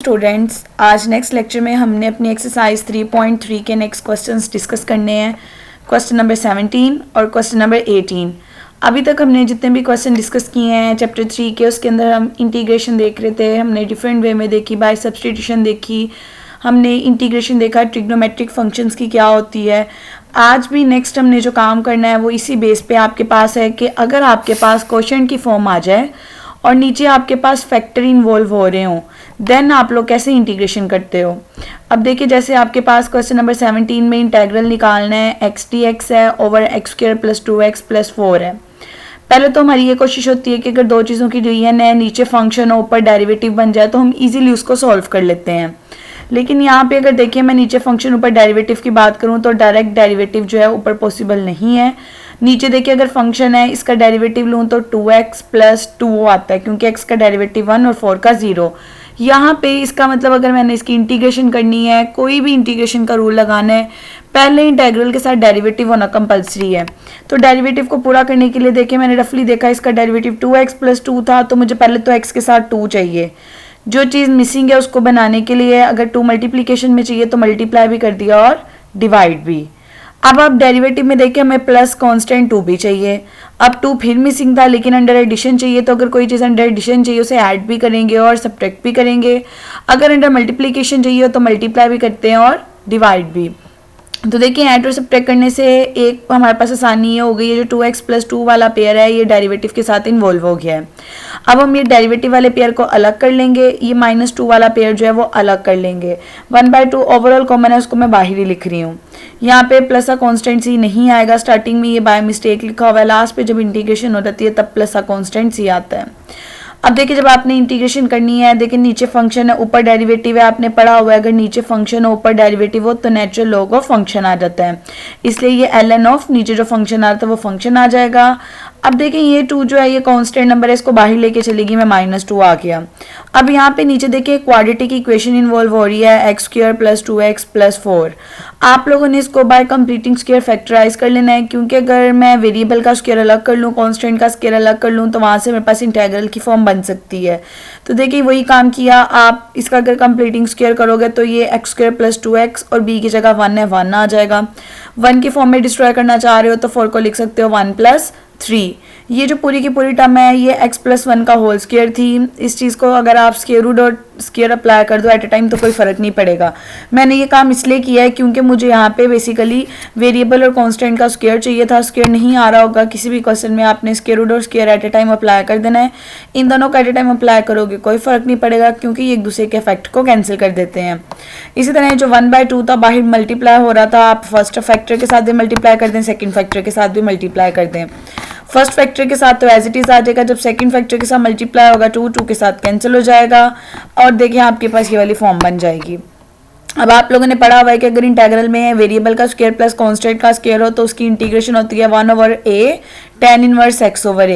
Students, आज next lecture में हमने अपनी एक्सरसाइज 3.3 के नेक्स्ट क्वेश्चंस डिस्कस करने हैं। क्वेश्चन नंबर 17 और क्वेश्चन नंबर 18। अभी तक हमने जितने भी क्वेश्चन डिस्कस किए हैं चैप्टर 3 के, उसके अंदर हम इंटीग्रेशन देख रहे थे। हमने डिफरेंट वे में देखी, बाय सब्स्टिट्यूशन देखी, हमने इंटीग्रेशन देखा, ट्रिग्नोमेट्रिक फंक्शंस की क्या होती है। आज भी नेक्स्ट हमने जो काम करना है वो इसी बेस पे आपके पास है कि अगर आपके पास क्वोशिएंट की फॉर्म आ जाए और नीचे आपके पास फैक्टर इन्वॉल्व हो रहे हों, देन आप लोग कैसे इंटीग्रेशन करते हो। अब देखिए, जैसे आपके पास क्वेश्चन नंबर 17 में इंटेग्रल निकालना है, एक्स डी एक्स है over x square plus 2x plus 4 है। पहले तो हमारी ये कोशिश होती है कि अगर दो चीज़ों की यूनियन है, नीचे फंक्शन हो ऊपर डेरिवेटिव बन जाए तो हम इजीली उसको सॉल्व कर लेते हैं। लेकिन यहाँ पे अगर देखिए मैं नीचे फंक्शन ऊपर डेरिवेटिव की बात करूँ तो डायरेक्ट डेरिवेटिव जो है ऊपर पॉसिबल नहीं है। नीचे देखिए अगर फंक्शन है इसका डेरिवेटिव लूँ तो 2x प्लस 2 आता है, क्योंकि x का डेरिवेटिव 1 और 4 का 0। यहाँ पे इसका मतलब अगर मैंने इसकी इंटीग्रेशन करनी है, कोई भी इंटीग्रेशन का रूल लगाना है, पहले इंटेग्रल के साथ डेरिवेटिव होना कंपलसरी है। तो डेरिवेटिव को पूरा करने के लिए देखिए मैंने रफली देखा इसका डेरिवेटिव 2x प्लस 2 था, तो मुझे पहले तो x के साथ 2 चाहिए। जो चीज़ मिसिंग है उसको बनाने के लिए अगर 2 मल्टीप्लिकेशन में चाहिए तो मल्टीप्लाई भी कर दिया और डिवाइड भी। अब आप डेरिवेटिव में देखिए हमें प्लस कांस्टेंट 2 भी चाहिए। अब 2 फिर मिसिंग था, लेकिन अंडर एडिशन चाहिए, तो अगर कोई चीज़ अंडर एडिशन चाहिए उसे ऐड भी करेंगे और सब्ट्रैक्ट भी करेंगे। अगर अंडर मल्टीप्लिकेशन चाहिए हो तो मल्टीप्लाई भी करते हैं और डिवाइड भी। तो देखिए ऐड और सब्ट्रैक्ट करने से एक हमारे पास आसानी ये हो गई है, जो 2x प्लस 2 वाला पेयर है ये डेरिवेटिव के साथ इन्वॉल्व हो गया है। अब हम ये डेरिवेटिव वाले पेयर को अलग कर लेंगे, ये -2 वाला पेयर जो है वो अलग कर लेंगे। 1/2 ओवरऑल कॉमन है, उसको मैं बाहर ही लिख रही हूँ। यहाँ पे प्लस का कॉन्स्टेंट सी नहीं आएगा, स्टार्टिंग में ये बाय मिस्टेक लिखा हुआ है, लास्ट पे जब इंटीग्रेशन हो जाती है तब प्लस का कॉन्स्टेंट सी आता है। अब देखिए जब आपने इंटीग्रेशन करनी है, देखिए नीचे फंक्शन है ऊपर डेरिवेटिव है, आपने पढ़ा हुआ है अगर नीचे फंक्शन हो ऊपर डेरिवेटिव हो तो नेचुरल लॉग ऑफ फंक्शन आ जाता है, इसलिए ये ln ऑफ नीचे जो फंक्शन आ रहा था वो फंक्शन आ जाएगा। अब देखिए ये 2 जो है ये कांस्टेंट नंबर है, इसको बाहर लेके चलेगी, मैं -2 आ गया। अब यहाँ पे नीचे देखिए क्वाड्रेटिक इक्वेशन इन्वॉल्व हो रही है, x square plus 2x plus 4। आप लोगों ने इसको बाय कंप्लीटिंग स्क्वायर फैक्टराइज कर लेना है, क्योंकि अगर मैं वेरिएबल का स्क्वायर अलग कर लूँ, कांस्टेंट का स्क्वायर अलग कर लूँ तो वहाँ से मेरे पास इंटीग्रल की फॉर्म बन सकती है। तो देखिए वही काम किया, आप इसका अगर कंप्लीटिंग स्क्वायर करोगे तो ये एक्स स्क्वायर प्लस 2x और b की जगह 1 है 1 आ जाएगा। 1 की फॉर्म में डिस्ट्रॉय करना चाह रहे हो तो 4 को लिख सकते हो 1 प्लस 3। ये जो पूरी की पूरी टर्म है ये x प्लस 1 का होल स्क्वायर थी। इस चीज़ को अगर आप स्क्वायर रूट और स्क्वायर अप्लाई कर दो एट अ टाइम तो कोई फ़र्क नहीं पड़ेगा। मैंने ये काम इसलिए किया है क्योंकि मुझे यहाँ पे बेसिकली वेरिएबल और कांस्टेंट का स्क्वायर चाहिए था। स्क्वायर नहीं आ रहा होगा, किसी भी क्वेश्चन में आपने स्क्वायर रूट और square at a time apply कर देना है। इन दोनों का एट अ टाइम अप्लाई करोगे कोई फ़र्क नहीं पड़ेगा, क्योंकि ये एक दूसरे के इफेक्ट को कैंसिल कर देते हैं। इसी तरह जो 1/2 था बाहर मल्टीप्लाई हो रहा था, आप फर्स्ट फैक्टर के साथ भी मल्टीप्लाई कर दें, सेकेंड फैक्टर के साथ भी मल्टीप्लाई कर दें। फर्स्ट फैक्टर के साथ तो एज इट इज़ आ जाएगा, जब सेकंड फैक्टर के साथ मल्टीप्लाई होगा 2 के साथ कैंसिल हो जाएगा और देखिए आपके पास ये वाली फॉर्म बन जाएगी। अब आप लोगों ने पढ़ा हुआ है कि अगर इंटीग्रल में वेरिएबल का स्क्वायर प्लस कांस्टेंट का स्क्वायर हो तो उसकी इंटीग्रेशन होती है 1/a tan inverse x over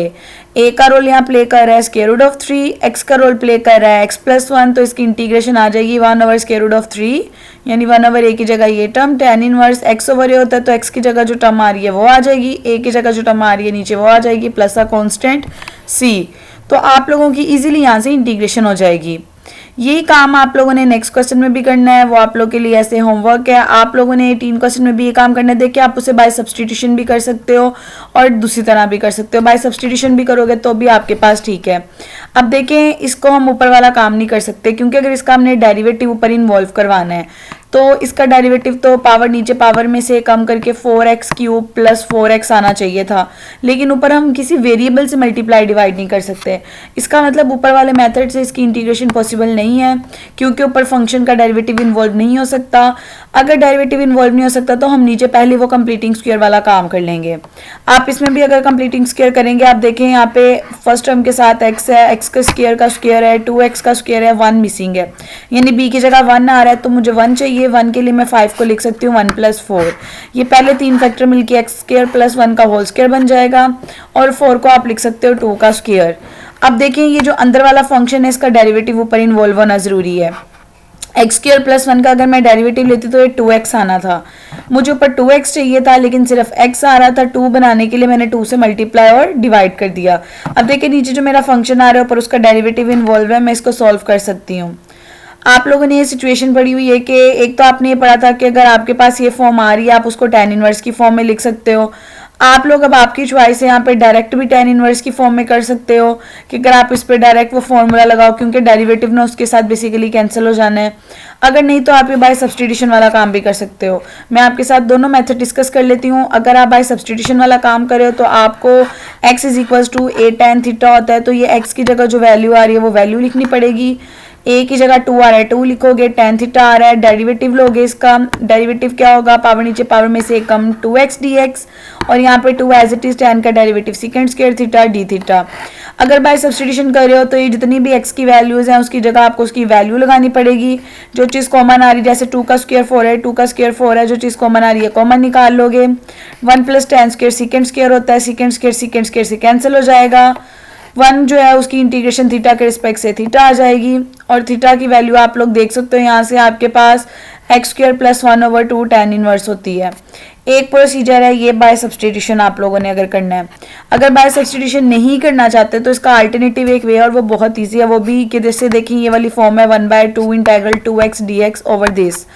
a का रोल यहाँ प्ले कर रहा है स्क्वायर रूट ऑफ 3, x का रोल प्ले कर रहा है x प्लस 1, तो इसकी इंटीग्रेशन आ जाएगी 1 स्क्वायर रूट ऑफ 3, यानी 1/a की जगह ये term, tan inverse x over a होता है तो x की जगह जो टर्म आ रही है वो आ जाएगी, a की जगह जो टर्म आ रही है नीचे वो आ जाएगी, प्लस का कॉन्स्टेंट c। तो आप लोगों की इजीली यहाँ से इंटीग्रेशन हो जाएगी। यही काम आप लोगों ने नेक्स्ट क्वेश्चन में भी करना है, वो आप लोगों के लिए ऐसे होमवर्क है। आप लोगों ने 18 क्वेश्चन में भी ये काम करना है। देखिए आप उसे बाय सब्स्टिट्यूशन भी कर सकते हो और दूसरी तरह भी कर सकते हो। बाय सब्स्टिट्यूशन भी करोगे तो भी आपके पास ठीक है। अब देखें इसको हम ऊपर वाला काम नहीं कर सकते, क्योंकि अगर इसका हमने डेरिवेटिव ऊपर इन्वॉल्व करवाना है तो इसका डेरिवेटिव तो पावर नीचे पावर में से कम करके 4x क्यूब प्लस 4x आना चाहिए था, लेकिन ऊपर हम किसी वेरिएबल से मल्टीप्लाई डिवाइड नहीं कर सकते। इसका मतलब ऊपर वाले मेथड से इसकी इंटीग्रेशन पॉसिबल नहीं है, क्योंकि ऊपर फंक्शन का डेरिवेटिव इन्वॉल्व नहीं हो सकता। अगर डेरिवेटिव इन्वॉल्व नहीं हो सकता तो हम नीचे पहले वो कंप्लीटिंग स्क्वायर वाला काम कर लेंगे। आप इसमें भी अगर कंप्लीटिंग स्क्वायर करेंगे, आप देखें यहाँ पे फर्स्ट टर्म के साथ x है, x का स्क्वायर है, 2x का स्क्वायर है, 1 मिसिंग है, यानी b की जगह 1 आ रहा है तो मुझे 1 चाहिए। 1 के लिए मैं 5 को लिख सकती हूँ 1 प्लस 4। ये पहले 3 फैक्टर मिलके एक्स स्क्वायर प्लस 1 का होल स्क्वायर बन जाएगा और 4 को आप लिख सकते हो 2 का स्क्वायर। अब देखें ये जो अंदर वाला फंक्शन है इसका डेरिवेटिव ऊपर इन्वॉल्व होना जरूरी है। एक्स स्क्वायर प्लस 1 का अगर मैं डेरिवेटिव लेती तो ये 2x आना था, मुझे ऊपर 2x चाहिए था लेकिन सिर्फ x आ रहा था। 2 बनाने के लिए मैंने 2 से मल्टीप्लाई और डिवाइड कर दिया। अब देखिए नीचे जो मेरा फंक्शन आ रहा है ऊपर उसका डेरिवेटिव इन्वॉल्व है, मैं इसको सॉल्व कर सकती हूँ। आप लोगों ने ये सिचुएशन पढ़ी हुई है कि एक तो आपने ये पढ़ा था कि अगर आपके पास ये फॉर्म आ रही है आप उसको tan इनवर्स की फॉर्म में लिख सकते हो। आप लोग अब आपकी चॉइस है, यहाँ पे डायरेक्ट भी tan इनवर्स की फॉर्म में कर सकते हो कि अगर आप इस पर डायरेक्ट वो फॉर्मूला लगाओ, क्योंकि डेरिवेटिव ना उसके साथ बेसिकली कैंसिल हो जाना है। अगर नहीं तो आप ये बाय सब्सटीट्यूशन वाला काम भी कर सकते हो। मैं आपके साथ दोनों मेथड डिस्कस कर लेती हूँ। अगर आप बाय सब्सटीट्यूशन वाला काम कर रहे हो तो आपको x is equal to a tan theta होता है, तो ये x की जगह जो वैल्यू आ रही है वो वैल्यू लिखनी पड़ेगी। a की जगह 2 आ रहा है 2 लिखोगे, tan थीटा आ रहा है, डेरिवेटिव लोगे इसका, डेरिवेटिव क्या होगा, पावर नीचे पावर में से कम 2x dx, और यहाँ पे 2 एज इट इज tan का derivative second square theta d theta. अगर बाय सब्सटीट्यूशन कर रहे हो तो ये जितनी भी x की वैल्यूज हैं उसकी जगह आपको उसकी वैल्यू लगानी पड़ेगी। जो चीज़ कॉमन आ रही है, जैसे 2 का स्क्वायर 4 है, 2 का स्क्वायर 4 है, जो चीज़ कॉमन आ रही है कॉमन निकाल लोगे। 1 plus tan square second square होता है, सेकंड स्क्वायर से कैंसिल हो जाएगा। 1 जो है उसकी इंटीग्रेशन थीटा के रिस्पेक्ट से थीटा आ जाएगी, और थीटा की वैल्यू आप लोग देख सकते हो यहाँ से आपके पास x square plus 1/2 tan inverse होती है। एक प्रोसीजर है ये बाय सब्सटीट्यूशन आप लोगों ने अगर करना है। अगर बाय सब्सटीट्यूशन नहीं करना चाहते तो इसका अल्टरनेटिव एक वे है और वो बहुत ईजी है, वो भी कि जैसे देखिए ये वाली फॉर्म है 1/2 integral 2x dx over this.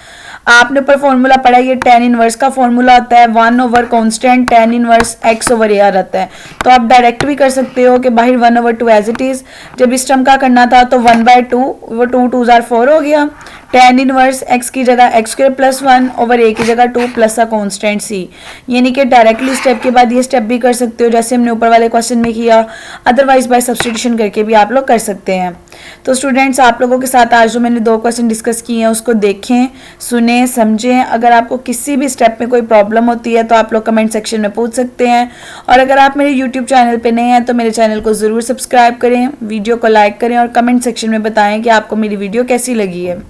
आपने ऊपर फॉर्मूला पढ़ा, ये tan इनवर्स का फॉर्मूला होता है 1 over constant tan inverse x over a रहता है। तो आप डायरेक्ट भी कर सकते हो कि बाहर 1/2 एज इट इज। जब इस टर्म का करना था तो 1/2 वो 2 2 जार 4 हो गया। tan इनवर्स x की जगह x square plus 1 over a की जगह 2 प्लस अ कॉन्स्टेंट c। यानी कि डायरेक्टली स्टेप के बाद ये स्टेप भी कर सकते हो जैसे हमने ऊपर वाले क्वेश्चन में किया, अदरवाइज बाय सब्सटीट्यूशन करके भी आप लोग कर सकते हैं। तो स्टूडेंट्स आप लोगों के साथ आज जो मैंने 2 क्वेश्चन डिस्कस किए हैं उसको देखें, सुने, समझें। अगर आपको किसी भी स्टेप में कोई प्रॉब्लम होती है तो आप लोग कमेंट सेक्शन में पूछ सकते हैं, और अगर आप मेरे यूट्यूब चैनल पे नए हैं तो मेरे चैनल को ज़रूर सब्सक्राइब करें, वीडियो को लाइक करें और कमेंट सेक्शन में बताएं कि आपको मेरी वीडियो कैसी लगी है।